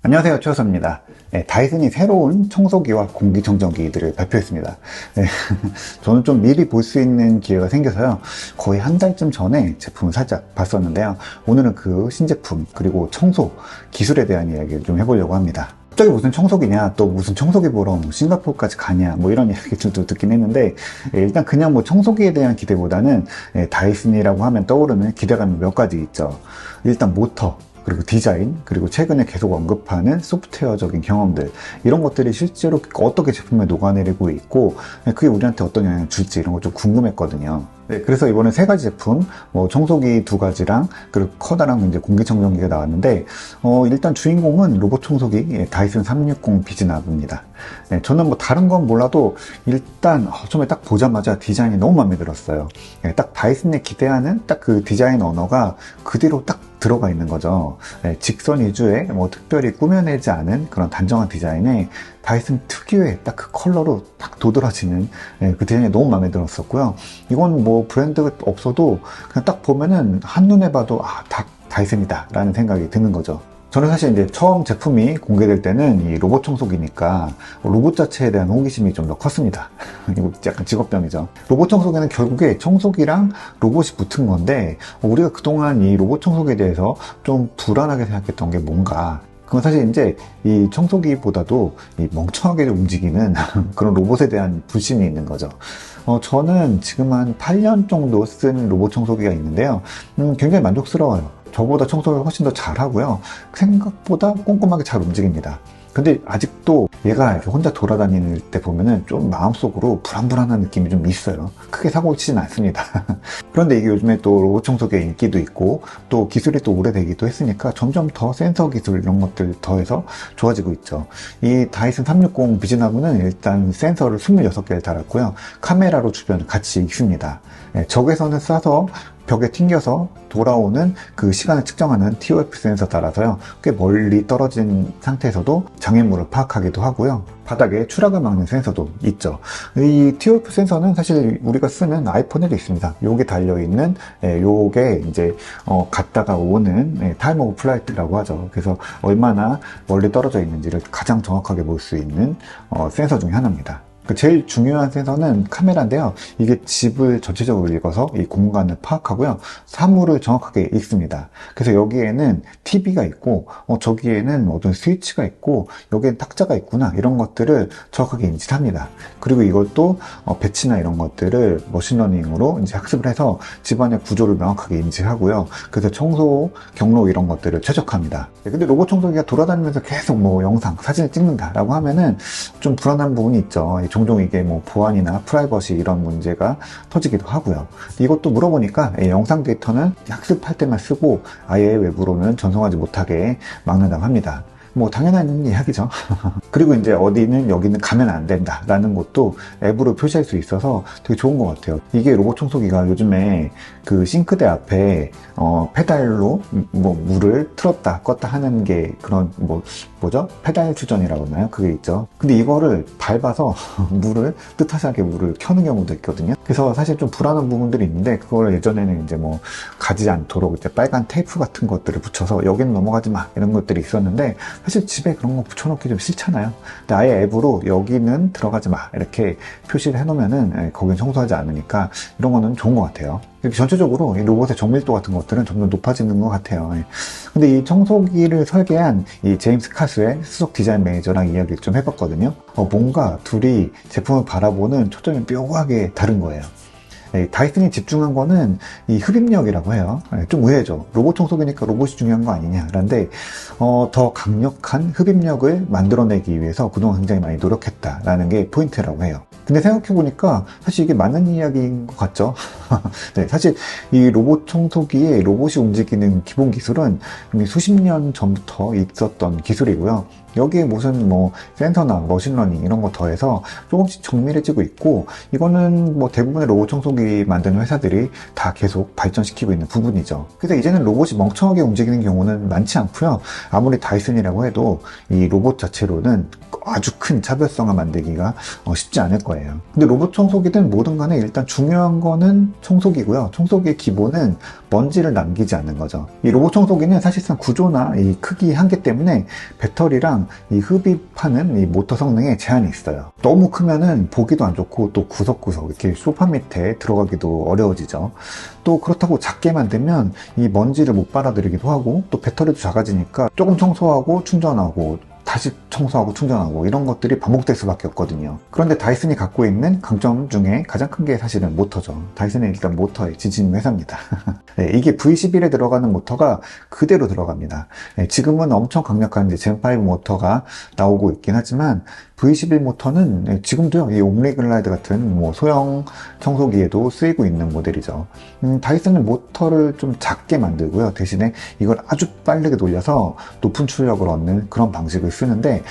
안녕하세요, 최호섭입니다. 다이슨이 새로운 청소기와 공기청정기들을 발표했습니다. 저는 좀 미리 볼 수 있는 기회가 생겨서요, 거의 한 달쯤 전에 제품을 살짝 봤었는데요. 오늘은 그 신제품 그리고 청소 기술에 대한 이야기를 좀 해보려고 합니다. 갑자기 무슨 청소기냐, 또 무슨 청소기 보러 싱가포르까지 가냐, 이런 이야기들도 듣긴 했는데, 일단 그냥 청소기에 대한 기대보다는 다이슨이라고 하면 떠오르는 기대감이 몇 가지 있죠. 일단 모터, 그리고 디자인, 그리고 최근에 계속 언급하는 소프트웨어적인 경험들, 이런 것들이 실제로 어떻게 제품에 녹아내리고 있고 그게 우리한테 어떤 영향을 줄지 이런 거 좀 궁금했거든요. 그래서 이번에 세 가지 제품, 청소기 두 가지랑 그리고 커다란 이제 공기청정기가 나왔는데, 일단 주인공은 로봇 청소기 다이슨 360 비즈나브입니다. 저는 다른 건 몰라도 일단 처음에 딱 보자마자 디자인이 너무 마음에 들었어요. 딱 다이슨에 기대하는 딱 그 디자인 언어가 그대로 딱 들어가 있는 거죠. 직선 위주의 특별히 꾸며내지 않은 그런 단정한 디자인에 다이슨 특유의 딱 그 컬러로 딱 도드라지는 그 디자인이 너무 마음에 들었었고요. 이건 브랜드가 없어도 그냥 딱 보면은 한눈에 봐도 다 다이슨이다 라는 생각이 드는 거죠. 저는 사실 이제 처음 제품이 공개될 때는 이 로봇 청소기니까 로봇 자체에 대한 호기심이 좀 더 컸습니다. 이거 약간 직업병이죠. 로봇 청소기는 결국에 청소기랑 로봇이 붙은 건데, 우리가 그동안 이 로봇 청소기에 대해서 좀 불안하게 생각했던 게 뭔가, 그건 사실 이제 이 청소기보다도 이 멍청하게 움직이는 그런 로봇에 대한 불신이 있는 거죠. 저는 지금 한 8년 정도 쓴 로봇 청소기가 있는데요. 굉장히 만족스러워요. 저보다 청소를 훨씬 더 잘하고요. 생각보다 꼼꼼하게 잘 움직입니다. 근데 아직도 얘가 이렇게 혼자 돌아다닐 때 보면은 좀 마음속으로 불안불안한 느낌이 좀 있어요. 크게 사고를 치진 않습니다. 그런데 이게 요즘에 또 로봇 청소기의 인기도 있고 또 기술이 또 오래되기도 했으니까 점점 더 센서 기술 이런 것들 더해서 좋아지고 있죠. 이 다이슨 360 비즈나브는 일단 센서를 26개를 달았고요. 카메라로 주변을 같이 있습니다. 적외선을 쏴서 벽에 튕겨서 돌아오는 그 시간을 측정하는 TOF 센서 따라서요, 꽤 멀리 떨어진 상태에서도 장애물을 파악하기도 하고요. 바닥에 추락을 막는 센서도 있죠. 이 TOF 센서는 사실 우리가 쓰는 아이폰에도 있습니다. 요게 달려있는, 요게 이제 갔다가 오는 타임 오브 플라이트라고 하죠. 그래서 얼마나 멀리 떨어져 있는지를 가장 정확하게 볼 수 있는 센서 중에 하나입니다. 제일 중요한 센서는 카메라인데요. 이게 집을 전체적으로 읽어서 이 공간을 파악하고요. 사물을 정확하게 읽습니다. 그래서 여기에는 TV가 있고, 저기에는 어떤 스위치가 있고, 여기엔 탁자가 있구나, 이런 것들을 정확하게 인지합니다. 그리고 이것도 배치나 이런 것들을 머신러닝으로 이제 학습을 해서 집안의 구조를 명확하게 인지하고요. 그래서 청소 경로 이런 것들을 최적화합니다. 근데 로봇 청소기가 돌아다니면서 계속 영상, 사진을 찍는다라고 하면은 좀 불안한 부분이 있죠. 종종 이게 보안이나 프라이버시 이런 문제가 터지기도 하고요. 이것도 물어보니까 영상 데이터는 학습할 때만 쓰고 아예 외부로는 전송하지 못하게 막는다고 합니다. 당연한 이야기죠. 그리고 이제 어디는 여기는 가면 안 된다 라는 것도 앱으로 표시할 수 있어서 되게 좋은 것 같아요. 이게 로봇 청소기가 요즘에 그 싱크대 앞에 페달로 물을 틀었다 껐다 하는 게 그런 뭐죠? 페달 주전이라고 하나요? 그게 있죠. 근데 이거를 밟아서 물을 뜻하지 물을 켜는 경우도 있거든요. 그래서 사실 좀 불안한 부분들이 있는데, 그걸 예전에는 이제 가지 않도록 이제 빨간 테이프 같은 것들을 붙여서 여기는 넘어가지 마 이런 것들이 있었는데, 사실 집에 그런 거 붙여놓기 좀 싫잖아요. 근데 아예 앱으로 여기는 들어가지 마 이렇게 표시를 해놓으면은 거긴 청소하지 않으니까 이런 거는 좋은 것 같아요. 전체적으로 이 로봇의 정밀도 같은 것들은 점점 높아지는 것 같아요. 근데 이 청소기를 설계한 이 제임스 카스의 수석 디자인 매니저랑 이야기를 좀 해봤거든요. 뭔가 둘이 제품을 바라보는 초점이 묘하게 다른 거예요. 다이슨이 집중한 거는 이 흡입력이라고 해요. 좀 의외죠. 로봇 청소기니까 로봇이 중요한 거 아니냐라는데, 더 강력한 흡입력을 만들어내기 위해서 그동안 굉장히 많이 노력했다라는 게 포인트라고 해요. 근데 생각해보니까 사실 이게 맞는 이야기인 것 같죠? 네, 사실 이 로봇 청소기에 로봇이 움직이는 기본 기술은 이미 수십 년 전부터 있었던 기술이고요. 여기에 무슨 센서나 머신러닝 이런 거 더해서 조금씩 정밀해지고 있고, 이거는 대부분의 로봇 청소기 만드는 회사들이 다 계속 발전시키고 있는 부분이죠. 그래서 이제는 로봇이 멍청하게 움직이는 경우는 많지 않고요. 아무리 다이슨이라고 해도 이 로봇 자체로는 아주 큰 차별성을 만들기가 쉽지 않을 거예요. 근데 로봇 청소기든 뭐든 간에 일단 중요한 거는 청소기고요. 청소기의 기본은 먼지를 남기지 않는 거죠. 이 로봇 청소기는 사실상 구조나 이 크기 한계 때문에 배터리랑 이 흡입하는 이 모터 성능에 제한이 있어요. 너무 크면은 보기도 안 좋고 또 구석구석 이렇게 소파 밑에 들어가기도 어려워지죠. 또 그렇다고 작게 만들면 이 먼지를 못 빨아들이기도 하고 또 배터리도 작아지니까 조금 청소하고 충전하고 다시 청소하고 충전하고 이런 것들이 반복될 수밖에 없거든요. 그런데 다이슨이 갖고 있는 강점 중에 가장 큰 게 사실은 모터죠. 다이슨은 일단 모터의 지진 회사입니다. 네, 이게 V11에 들어가는 모터가 그대로 들어갑니다. 네, 지금은 엄청 강력한 젠5 모터가 나오고 있긴 하지만 V11 모터는 지금도요, 이 옴니글라이드 같은 소형 청소기에도 쓰이고 있는 모델이죠. 다이슨은 모터를 좀 작게 만들고요. 대신에 이걸 아주 빠르게 돌려서 높은 출력을 얻는 그런 방식을 쓰는데,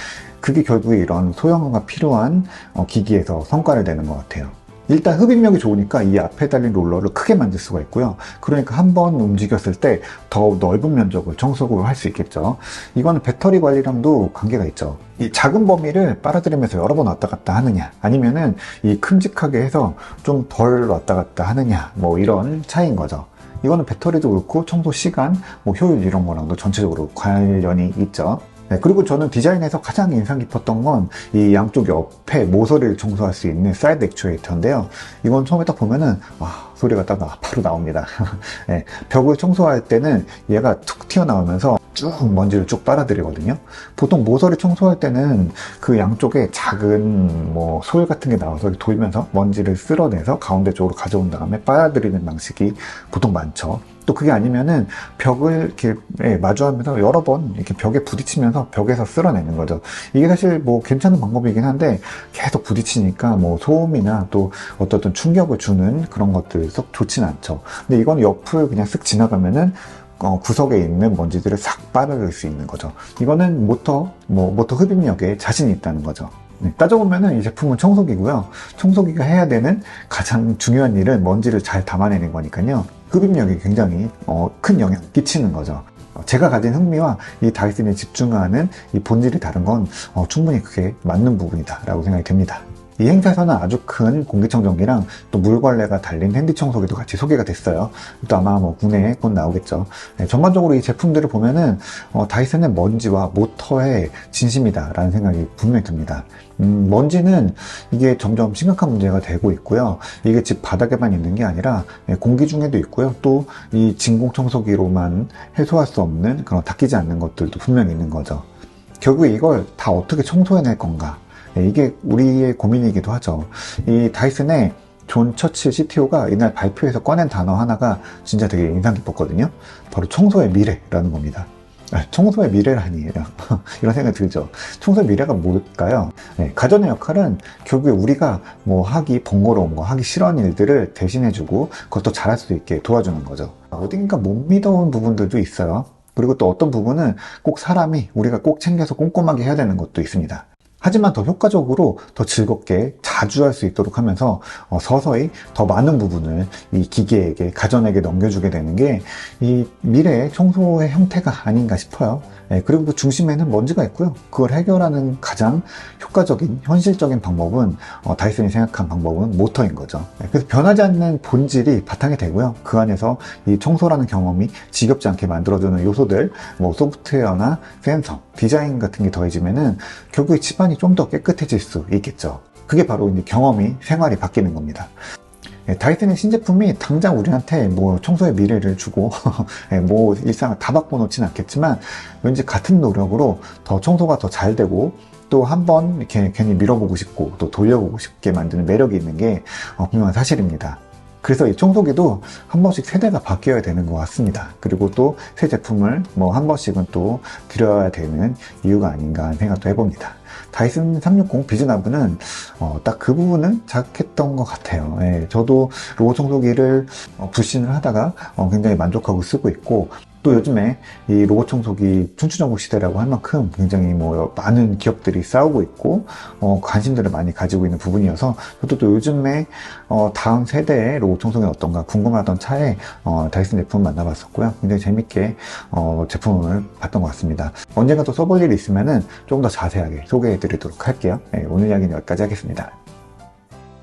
그게 결국에 이런 소형화가 필요한 기기에서 성과를 내는 것 같아요. 일단 흡입력이 좋으니까 이 앞에 달린 롤러를 크게 만들 수가 있고요. 그러니까 한번 움직였을 때 더 넓은 면적을 청소를 할 수 있겠죠. 이거는 배터리 관리랑도 관계가 있죠. 이 작은 범위를 빨아들이면서 여러 번 왔다 갔다 하느냐, 아니면은 이 큼직하게 해서 좀 덜 왔다 갔다 하느냐, 이런 차이인 거죠. 이거는 배터리도 그렇고 청소 시간, 효율 이런 거랑도 전체적으로 관련이 있죠. 네, 그리고 저는 디자인에서 가장 인상 깊었던 건 이 양쪽 옆에 모서리를 청소할 수 있는 사이드 액추에이터인데요. 이건 처음에 딱 보면은 소리가 딱 바로 나옵니다. 네, 벽을 청소할 때는 얘가 툭 튀어나오면서 쭉 먼지를 쭉 빨아들이거든요. 보통 모서리 청소할 때는 그 양쪽에 작은 솔 같은 게 나와서 돌면서 먼지를 쓸어내서 가운데 쪽으로 가져온 다음에 빨아들이는 방식이 보통 많죠. 또 그게 아니면은 벽을 이렇게 마주하면서 여러 번 이렇게 벽에 부딪히면서 벽에서 쓸어내는 거죠. 이게 사실 괜찮은 방법이긴 한데 계속 부딪히니까 소음이나 또 어떤 충격을 주는 그런 것들 썩 좋진 않죠. 근데 이건 옆을 그냥 쓱 지나가면은 구석에 있는 먼지들을 싹 빨아들일 수 있는 거죠. 이거는 모터 흡입력에 자신이 있다는 거죠. 네, 따져보면은 이 제품은 청소기고요. 청소기가 해야 되는 가장 중요한 일은 먼지를 잘 담아내는 거니까요. 흡입력이 굉장히 큰 영향을 끼치는 거죠. 제가 가진 흥미와 이 다이슨에 집중하는 이 본질이 다른 건 충분히 그게 맞는 부분이다 라고 생각이 듭니다. 이 행사에서는 아주 큰 공기청정기랑 또 물걸레가 달린 핸디청소기도 같이 소개가 됐어요. 또 아마 국내에 곧 나오겠죠. 네, 전반적으로 이 제품들을 보면은 다이슨은 먼지와 모터의 진심이다 라는 생각이 분명히 듭니다. 먼지는 이게 점점 심각한 문제가 되고 있고요. 이게 집 바닥에만 있는 게 아니라 공기 중에도 있고요. 또 이 진공청소기로만 해소할 수 없는 그런 닦이지 않는 것들도 분명히 있는 거죠. 결국 이걸 다 어떻게 청소해낼 건가? 이게 우리의 고민이기도 하죠. 이 다이슨의 존 처칠 CTO가 이날 발표에서 꺼낸 단어 하나가 진짜 되게 인상 깊었거든요. 바로 청소의 미래라는 겁니다. 청소의 미래라니 이런 생각이 들죠. 청소의 미래가 뭘까요? 가전의 역할은 결국에 우리가 하기 번거로운 거, 하기 싫어하는 일들을 대신해주고 그것도 잘할 수 있게 도와주는 거죠. 어딘가 못 믿어온 부분들도 있어요. 그리고 또 어떤 부분은 꼭 사람이 우리가 꼭 챙겨서 꼼꼼하게 해야 되는 것도 있습니다. 하지만 더 효과적으로 더 즐겁게 자주 할 수 있도록 하면서 서서히 더 많은 부분을 이 기계에게, 가전에게 넘겨주게 되는 게 이 미래의 청소의 형태가 아닌가 싶어요. 그리고 그 중심에는 먼지가 있고요. 그걸 해결하는 가장 효과적인, 현실적인 방법은 다이슨이 생각한 방법은 모터인 거죠. 그래서 변하지 않는 본질이 바탕이 되고요. 그 안에서 이 청소라는 경험이 지겹지 않게 만들어주는 요소들, 소프트웨어나 센서, 디자인 같은 게 더해지면은 결국에 집안이 좀 더 깨끗해질 수 있겠죠. 그게 바로 이제 경험이, 생활이 바뀌는 겁니다. 다이슨의 신제품이 당장 우리한테 청소의 미래를 주고 일상을 다 바꿔놓진 않겠지만 왠지 같은 노력으로 더 청소가 더 잘 되고 또 한번 이렇게 괜히 밀어보고 싶고 또 돌려보고 싶게 만드는 매력이 있는 게 분명한 사실입니다. 그래서 이 청소기도 한 번씩 세대가 바뀌어야 되는 것 같습니다. 그리고 또 새 제품을 한 번씩은 또 들여야 되는 이유가 아닌가 하는 생각도 해봅니다. 다이슨 360 비즈나브는 딱 그 부분은 잘했던 것 같아요. 저도 로봇 청소기를 불신을 하다가 굉장히 만족하고 쓰고 있고 또 요즘에 이 로봇 청소기 춘추전국 시대라고 할 만큼 굉장히 뭐 많은 기업들이 싸우고 있고 관심들을 많이 가지고 있는 부분이어서 저도 또 요즘에 다음 세대의 로봇 청소기는 어떤가 궁금하던 차에 다이슨 제품을 만나봤었고요. 굉장히 재밌게 제품을 봤던 것 같습니다. 언젠가 또 써볼 일이 있으면은 조금 더 자세하게 소개해 드리도록 할게요. 네, 오늘 이야기는 여기까지 하겠습니다.